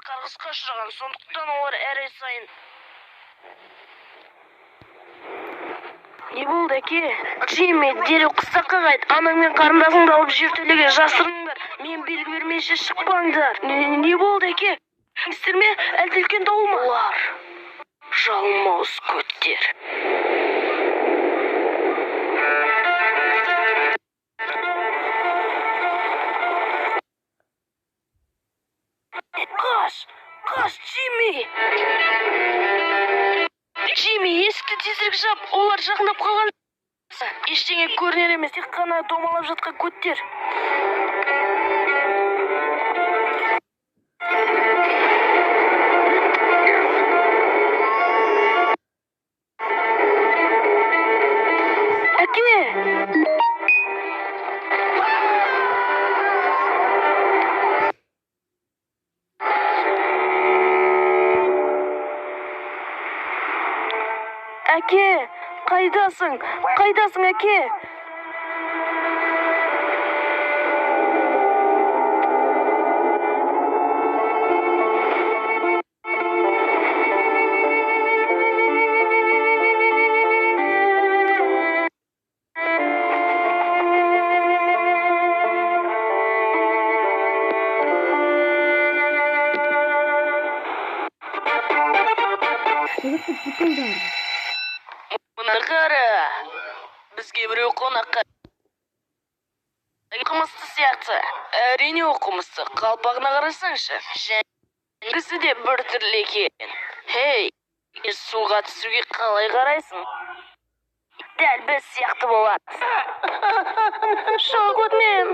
Қарғысқа ұшыраған, сондықтан олар әр ай сайын. Не болды, әке? Джимми, дереу қыстаққа қайт. Анаң мен қарындасыңды алып жертөлеге жасырыңдар. Мен белгі бермейінше шықпаңдар. Не болды, әке? Гангстер ме? Әлде үлкен дауыл ма? Олар жалмауыз көттер. Қаш, Джимми! Джимми, есікті тезірек жап, олар жақындап қалған. Ештеңе көрінер емес, тек қана домалап жатқан көттер. Әке! Әке, қайдасың? Қайдасың, әке? Мұны қара, бізге біреу қонаққа. Қылмысты сияқты. Әрине оқымысты, қалпағына қарасаңшы. Жәңгісі де бір түрлі екен. Хей, суға түсуге қалай қарайсың? Дәл біз сияқты болады. Шоу көтмем.